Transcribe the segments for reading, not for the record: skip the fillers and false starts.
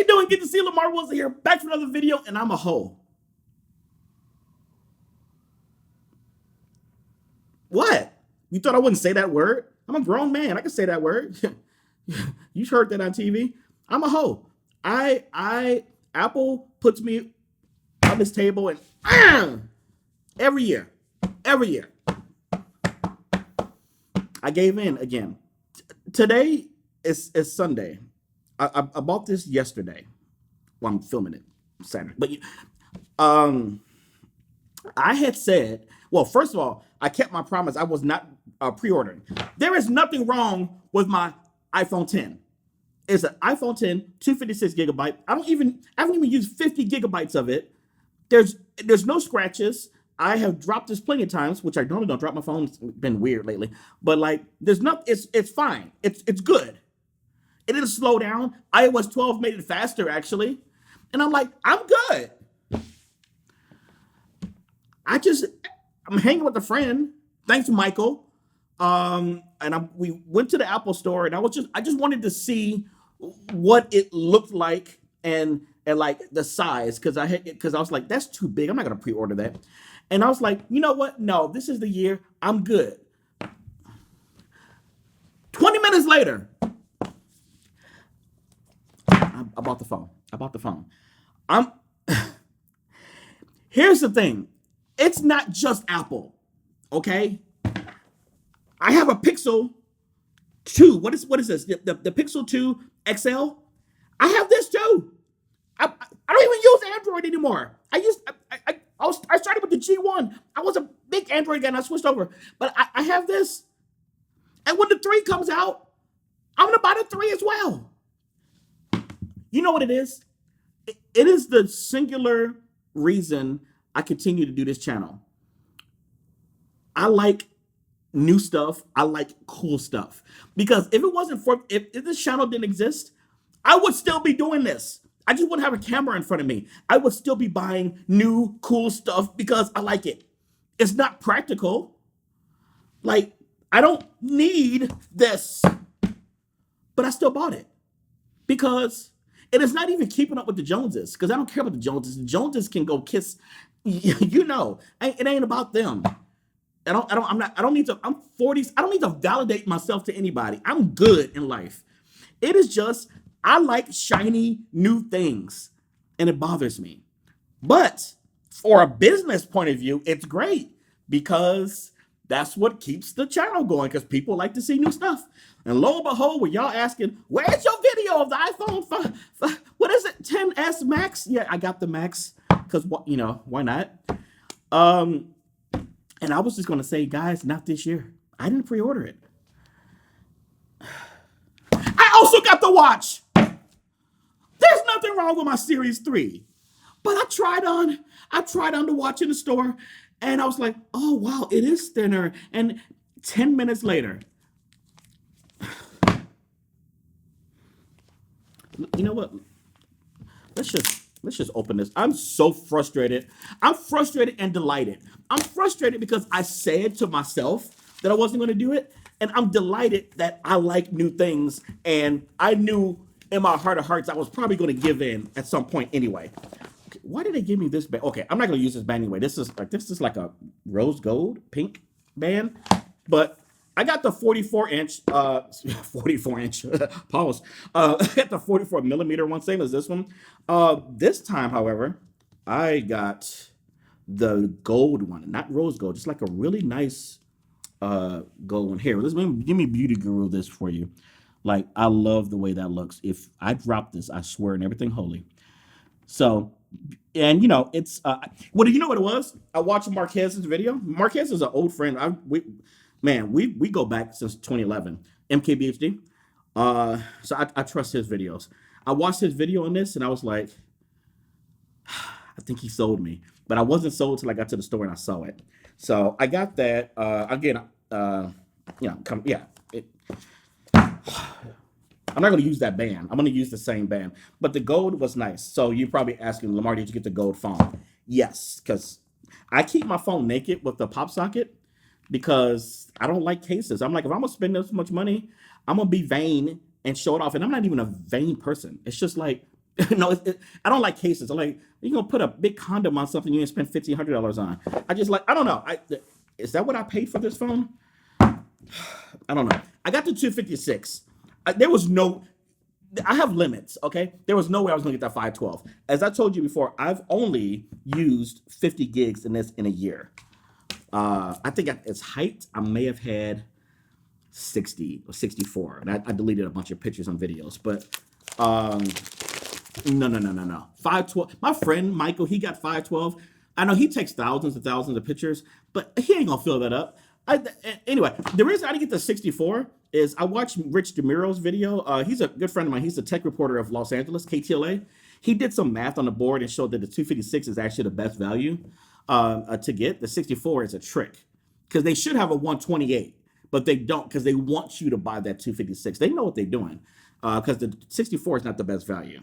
you doing? Good to see Lamarr Wilson here, back for another video, and I'm a hoe. What? You thought I wouldn't say that word? I'm a grown man. I can say that word. You heard that on TV. I'm a hoe. I Apple puts me on this table and every year, every year, I gave in again. Today is Sunday. I bought this yesterday. Well, I'm filming it Saturday, but um, I had said, well, first of all, I kept my promise. I was not pre-ordering. There is nothing wrong with my iPhone 10. It's an iPhone 10, 256 gigabyte. I haven't even used 50 gigabytes of it. There's no scratches. I have dropped this plenty of times, which I normally don't drop my phone. It's been weird lately, but like, there's nothing. It's fine. It's good. It didn't slow down. iOS 12 made it faster actually, and I'm like, I'm good. I'm hanging with a friend. Thanks, Michael. We went to the Apple store, and I just wanted to see what it looked like and like the size because I was like, that's too big. I'm not gonna pre-order that. And I was like, you know what? No, this is the year. I'm good. 20 minutes later, I bought the phone. I bought the phone. I'm Here's the thing. It's not just Apple, okay? I have a Pixel 2. What is this? The Pixel 2 XL? I have this too. I don't even use Android anymore. I started with the G1. I was a big Android guy and I switched over. But I have this. And when the 3 comes out, I'm gonna buy the 3 as well. You know what it is? It is the singular reason I continue to do this channel. I like new stuff. I like cool stuff. Because if this channel didn't exist, I would still be doing this. I just wouldn't have a camera in front of me. I would still be buying new cool stuff because I like it. It's not practical. Like, I don't need this, but I still bought it because it is not even keeping up with the Joneses. Because I don't care about the Joneses. The Joneses can go kiss. You know, it ain't about them. I don't need to. I'm 40. I don't need to validate myself to anybody. I'm good in life. It is just I like shiny new things, and it bothers me. But for a business point of view, it's great because that's what keeps the channel going because people like to see new stuff. And lo and behold, when y'all asking, where's your video of the iPhone 5, what is it, 10s Max? Yeah, I got the Max because why not? And I was just gonna say, guys, not this year. I didn't pre-order it. I also got the watch. There's nothing wrong with my Series 3. But I tried on the watch in the store, and I was like, oh wow, it is thinner. And 10 minutes later, you know what? Let's just open this. I'm so frustrated. I'm frustrated and delighted. I'm frustrated because I said to myself that I wasn't going to do it, and I'm delighted that I like new things, and I knew in my heart of hearts I was probably going to give in at some point anyway. Okay, why did they give me this band? Okay, I'm not going to use this band anyway. This is like a rose gold pink band, but I got the 44-inch, 44-inch, pause. I got the 44 millimeter one, same as this one. This time, however, I got the gold one, not rose gold, just like a really nice gold one. Here, give me Beauty Guru this for you. Like, I love the way that looks. If I drop this, I swear in everything holy. So, and it's what do you know what it was? I watched Marquez's video. Marquez is an old friend. We go back since 2011. MKBHD. So I trust his videos. I watched his video on this and I was like, I think he sold me, but I wasn't sold till I got to the store and I saw it. So I got that. Again, I'm not going to use that band. I'm going to use the same band. But the gold was nice. So you're probably asking, Lamarr, did you get the gold phone? Yes, because I keep my phone naked with the pop socket because I don't like cases. I'm like, if I'm going to spend this much money, I'm going to be vain and show it off. And I'm not even a vain person. It's just like, No, I don't like cases. I'm like, you're gonna put a big condom on something you didn't spend $1,500 on. I just like, I don't know. Is that what I paid for this phone? I don't know. I got the 256. There was no. I have limits. Okay, there was no way I was gonna get that 512. As I told you before, I've only used 50 gigs in this in a year. I think at its height, I may have had 60 or 64, and I deleted a bunch of pictures and videos. But um, no, no, no, no, no. 512. My friend Michael, he got 512. I know he takes thousands and thousands of pictures, but he ain't gonna fill that up. Anyway, the reason I didn't get the 64 is I watched Rich DeMiro's video. He's a good friend of mine. He's the tech reporter of Los Angeles, KTLA. He did some math on the board and showed that the 256 is actually the best value to get. The 64 is a trick because they should have a 128, but they don't because they want you to buy that 256. They know what they're doing because the 64 is not the best value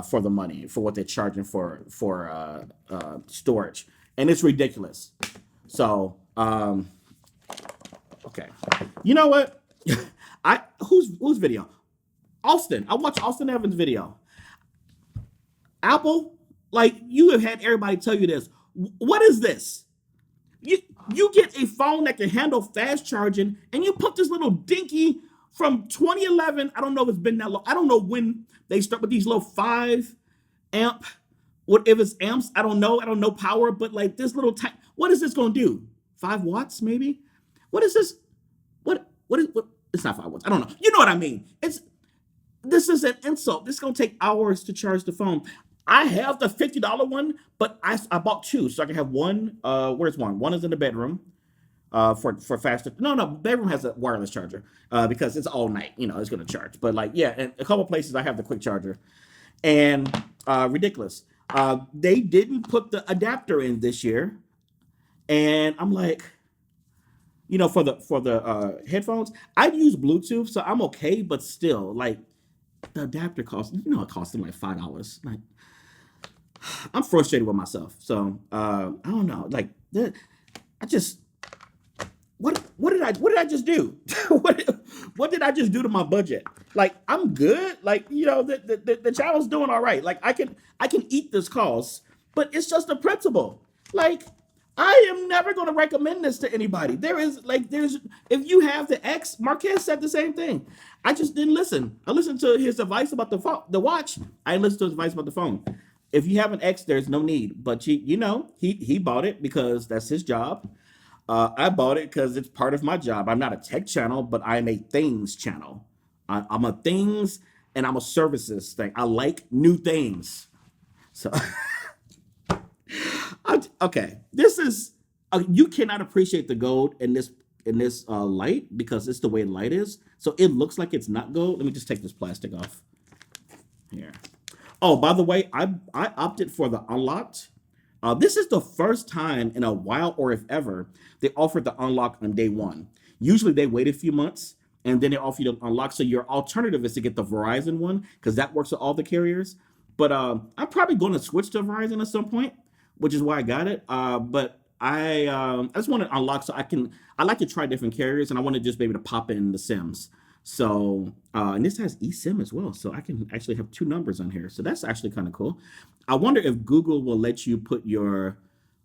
for the money for what they're charging for storage, and it's ridiculous. So okay, you know what? I whose video? Austin. I watched Austin Evans' video. Apple, like you have had everybody tell you this. What is this? You you get a phone that can handle fast charging, and you put this little dinky from 2011. I don't know if it's been that long. I don't know when they start with these little 5 amp. What if it's amps? I don't know. I don't know power, but like this little type. What is this going to do? 5 watts maybe? What is this? What is what? It's not 5 watts. I don't know. You know what I mean? This is an insult. This is gonna take hours to charge the phone. I have the $50 one, but I bought two, so I can have one. Where's one? One is in the bedroom. For faster. No, no, bedroom has a wireless charger. Because it's all night. You know, it's gonna charge. But like, yeah, in a couple places I have the quick charger, and ridiculous. They didn't put the adapter in this year, and I'm like, for the headphones, I'd use Bluetooth, so I'm okay. But still, like the adapter costs, it costs them like $5. Like I'm frustrated with myself. So I don't know. Like I just what did I just do? what what did I just do to my budget? Like I'm good. Like the channel's doing all right. Like I can eat this cost, but it's just a principle. Like I am never going to recommend this to anybody. There's if you have the X, Marquez said the same thing. I just didn't listen. I listened to his advice about the watch. I didn't listen to his advice about the phone. If you have an X, there's no need. But he bought it because that's his job. I bought it because it's part of my job. I'm not a tech channel, but I'm a things channel. I'm a things and I'm a services thing. I like new things. So okay, this is you cannot appreciate the gold in this light because it's the way light is. So it looks like it's not gold. Let me just take this plastic off here. Oh, by the way, I opted for the unlocked. This is the first time in a while, or if ever, they offered the unlock on day one. Usually they wait a few months and then they offer you the unlock. So your alternative is to get the Verizon one because that works with all the carriers. But I'm probably going to switch to Verizon at some point, which is why I got it. But I just want to unlock so I can. I like to try different carriers, and I want to just be able to pop in the Sims. So and this has eSIM as well, so I can actually have two numbers on here. So that's actually kind of cool. I wonder if Google will let you put your.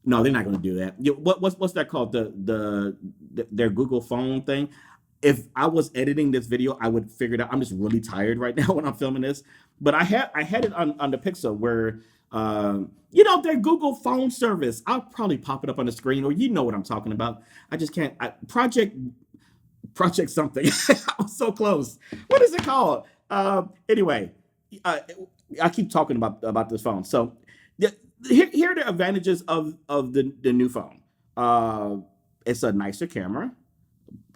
No, they're not going to do that. What's that called? Their Google phone thing. If I was editing this video, I would figure it out. I'm just really tired right now when I'm filming this. But I had it on the Pixel where their Google phone service. I'll probably pop it up on the screen, or you know what I'm talking about. I just can't. Project something. I'm so close. What is it called? Anyway, uh, I keep talking about this phone. So here are the advantages of the new phone. It's a nicer camera.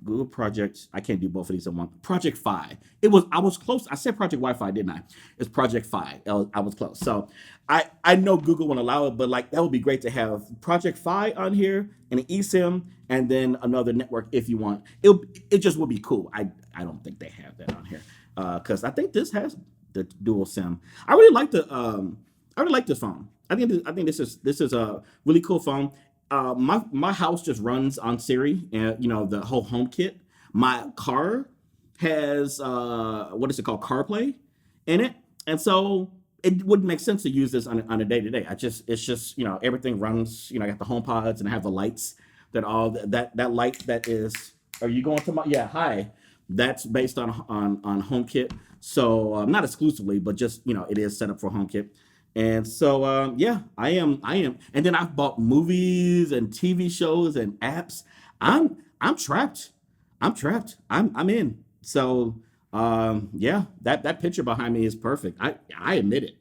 Google Project. I can't do both of these at once. Project Fi. I was close. I said Project Wi-Fi, didn't I? It's Project Fi. I was close. So I know Google won't allow it, but like that would be great to have Project Fi on here and an eSIM and then another network if you want. It just would be cool. I don't think they have that on here because I think this has the dual SIM. I really like this phone. I think this is a really cool phone. My house just runs on Siri, and the whole HomeKit. My car has what is it called, CarPlay, in it, and so it wouldn't make sense to use this on a day to day. It's just everything runs. I got the home pods and I have the lights that all that light that is. Are you going to my? Yeah, hi. That's based on HomeKit. So not exclusively, but just it is set up for HomeKit. And so yeah, I am, and then I've bought movies and TV shows and apps. I'm trapped. I'm trapped. I'm in. So yeah, that picture behind me is perfect. I admit it.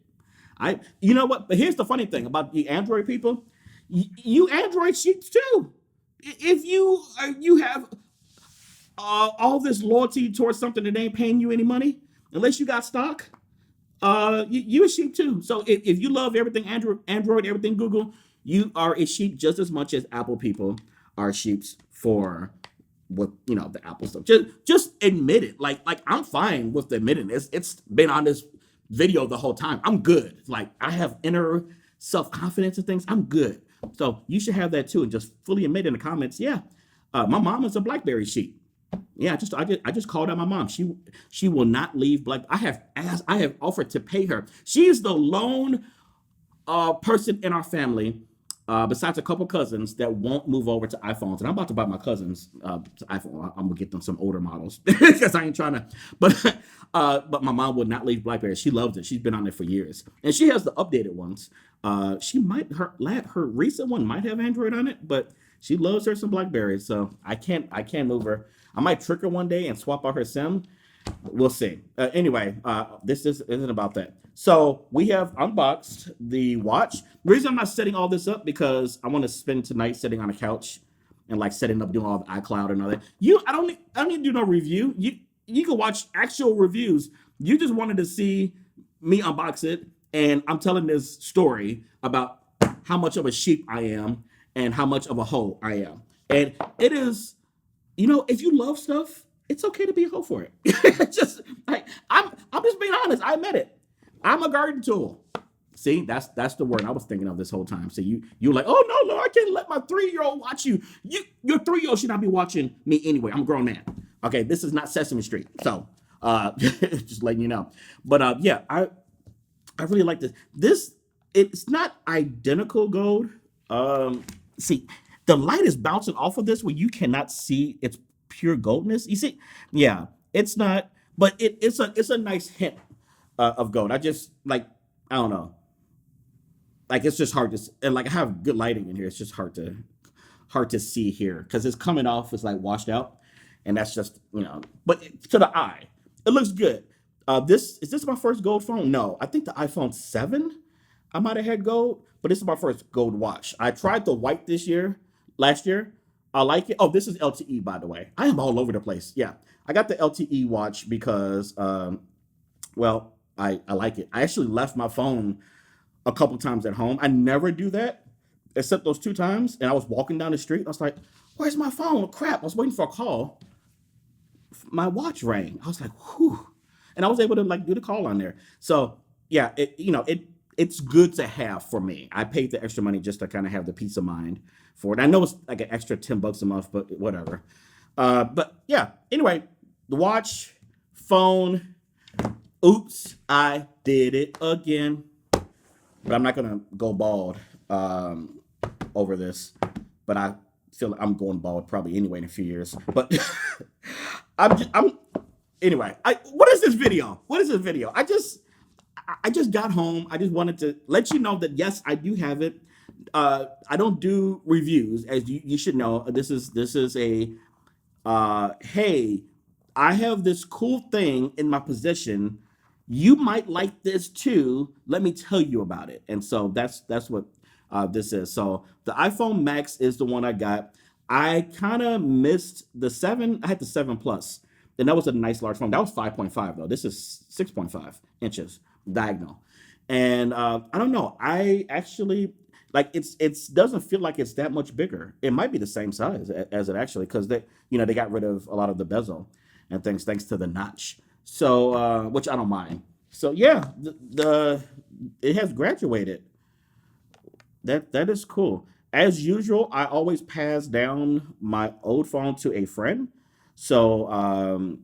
You know what? But here's the funny thing about the Android people. You Android sheep too. If you have all this loyalty towards something that ain't paying you any money, unless you got stock, you a sheep too. So if you love everything Android, everything Google, you are a sheep just as much as Apple people are sheeps for with the Apple stuff. Just admit it. Like I'm fine with admitting this. It's been on this video the whole time. I'm good. Like I have inner self confidence and things. I'm good. So you should have that too, and just fully admit in the comments. Yeah, my mom is a BlackBerry sheep. Yeah, I just called out my mom. She will not leave Black. I have offered to pay her. She is the lone person in our family, besides a couple cousins, that won't move over to iPhones. And I'm about to buy my cousins to iPhone. I'm gonna get them some older models because I ain't trying to. But my mom would not leave BlackBerry. She loves it. She's been on it for years, and she has the updated ones. She might her recent one might have Android on it, but she loves her some BlackBerry. So I can't move her. I might trick her one day and swap out her SIM. We'll see. Anyway, this isn't about that. So we have unboxed the watch. The reason I'm not setting all this up because I want to spend tonight sitting on a couch and like setting up, doing all the iCloud and all that. I don't need to do no review. You can watch actual reviews. You just wanted to see me unbox it, and I'm telling this story about how much of a sheep I am and how much of a hoe I am. And it is, if you love stuff, it's okay to be a hoe for it. just like I'm just being honest. I admit it. I'm a garden tool. See, that's the word I was thinking of this whole time. So you're like, oh no, I can't let my 3-year-old watch you. Your 3-year-old should not be watching me anyway. I'm a grown man. Okay, this is not Sesame Street. So just letting you know. But yeah, I really like this. It's not identical gold. See, the light is bouncing off of this where you cannot see its pure goldness. You see, yeah, it's not, but it's a nice hint of gold. I just like, I don't know, like it's just hard to and like I have good lighting in here. It's just hard to see here because it's coming off. It's like washed out, and that's just But to the eye, it looks good. This is this my first gold phone? No, I think the iPhone 7 I might have had gold, but this is my first gold watch. I tried the white last year. I like it. Oh, this is LTE, by the way. I am all over the place. Yeah, I got the LTE watch because, well, I like it. I actually left my phone a couple times at home. I never do that, except those 2 times. And I was walking down the street. I was like, "Where's my phone? Crap!" I was waiting for a call. My watch rang. I was like, "Whew," and I was able to like do the call on there. So yeah, it's good to have for me. I paid the extra money just to kind of have the peace of mind for it. I know it's like an extra $10 a month, but whatever. But yeah, anyway, the watch, phone. Oops, I did it again. But I'm not gonna go bald over this. But I feel like I'm going bald probably anyway in a few years. But I'm anyway. What is this video? What is this video? I just got home. I just wanted to let you know that yes, I do have it. I don't do reviews, as you should know. This is a hey, I have this cool thing in my possession. You might like this too. Let me tell you about it. And so that's what this is. So the iPhone Max is the one I got. I kind of missed the 7. I had the 7 Plus, and that was a nice large phone. That was 5.5 though. This is 6.5 inches diagonal. And I don't know. I actually like it's doesn't feel like it's that much bigger. It might be the same size as it actually because they got rid of a lot of the bezel and things thanks to the notch. So which I don't mind. So yeah, the it has graduated. That is cool. As usual, I always pass down my old phone to a friend. So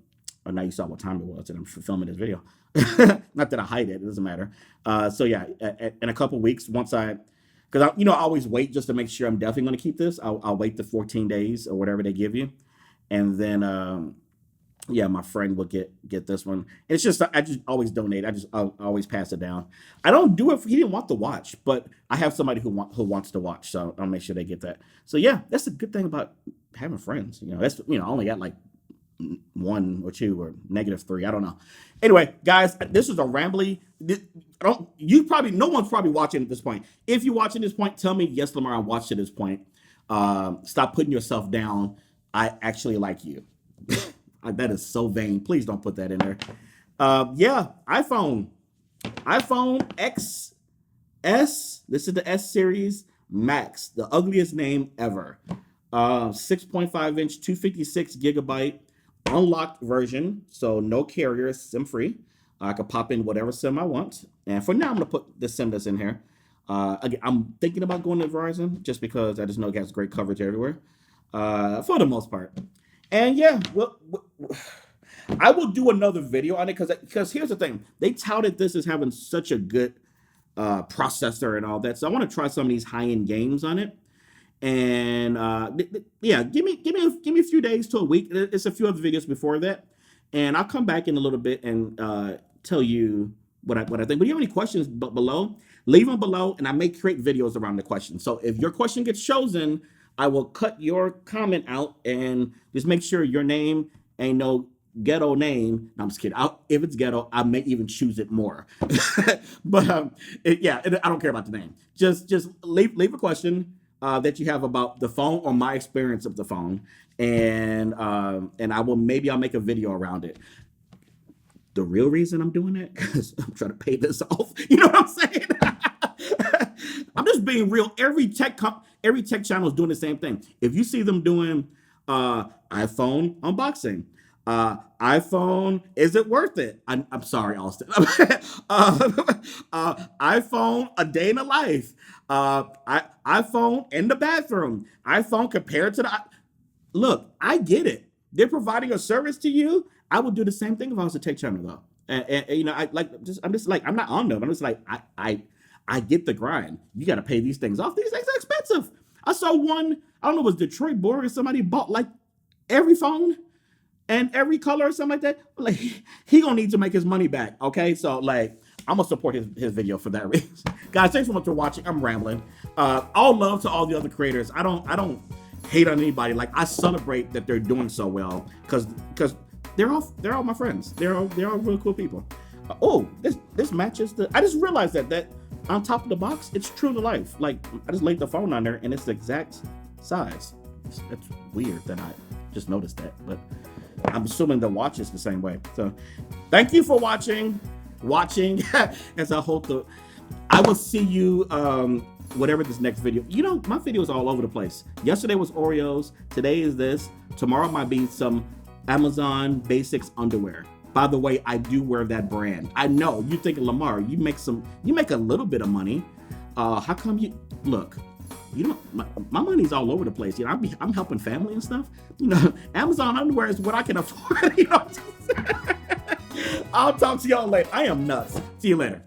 Or now you saw what time it was, and I'm filming this video. Not that I hide it; it doesn't matter. So yeah, in a couple weeks, once because I always wait just to make sure I'm definitely going to keep this. I'll wait the 14 days or whatever they give you, and then yeah, my friend will get this one. It's just I just always donate. I'll always pass it down. I don't do it. He didn't want to watch, but I have somebody who wants to watch, so I'll make sure they get that. So yeah, that's the good thing about having friends. That's I only got like one or two or -3. I don't know. Anyway, guys, this is a rambly. No one's probably watching at this point. If you're watching this point, tell me yes, Lamarr, I watched at this point. Stop putting yourself down. I actually like you. That is so vain. Please don't put that in there. Yeah, iPhone XS. This is the S series Max, the ugliest name ever. 6.5-inch, 256 GB unlocked version, so no carrier, SIM free. I could pop in whatever SIM I want. And for now, I'm gonna put the SIM that's in here. Again, I'm thinking about going to Verizon just because I just know it has great coverage everywhere, for the most part. And yeah, well, I will do another video on it because here's the thing: they touted this as having such a good processor and all that. So I want to try some of these high-end games on it. And yeah, give me a few days to a week. It's a few other videos before that, and I'll come back in a little bit and tell you what I think. But if you have any questions below, leave them below, and I may create videos around the question. So if your question gets chosen, I will cut your comment out and just make sure your name ain't no ghetto name. No, I'm just kidding. If it's ghetto, I may even choose it more. But I don't care about the name. Just leave a question that you have about the phone or my experience of the phone, and I'll make a video around it. The real reason I'm doing that because I'm trying to pay this off. You know what I'm saying? I'm just being real. Every tech channel is doing the same thing. If you see them doing iPhone unboxing, iPhone, is it worth it? I'm sorry, Austin. iPhone, a day in the life. iPhone in the bathroom. iPhone compared to look, I get it. They're providing a service to you. I would do the same thing if I was a tech channel though. And I'm just like, I'm not on them. I'm just like, I get the grind. You got to pay these things off. These things are expensive. I saw one, I don't know, it was Detroit Boy or somebody bought like every phone and every color or something like that. Like he gonna need to make his money back. Okay, so like I'm gonna support his video for that reason. Guys, thanks so much for watching. I'm rambling. All love to all the other creators. I don't hate on anybody. Like I celebrate that they're doing so well because they're all my friends. They're all really cool people. This matches the. I just realized that on top of the box, it's true to life. Like I just laid the phone on there and it's the exact size. That's weird that I just noticed that, but I'm assuming the watch is the same way. So thank you for watching as I hope I will see you whatever this next video. My video is all over the place. Yesterday was Oreos, today is this, tomorrow might be some Amazon Basics underwear. By the way, I do wear that brand. I know you think Lamarr, you make a little bit of money. How come look? My money's all over the place. I'm helping family and stuff. Amazon underwear is what I can afford. I'll talk to y'all later. I am nuts. See you later.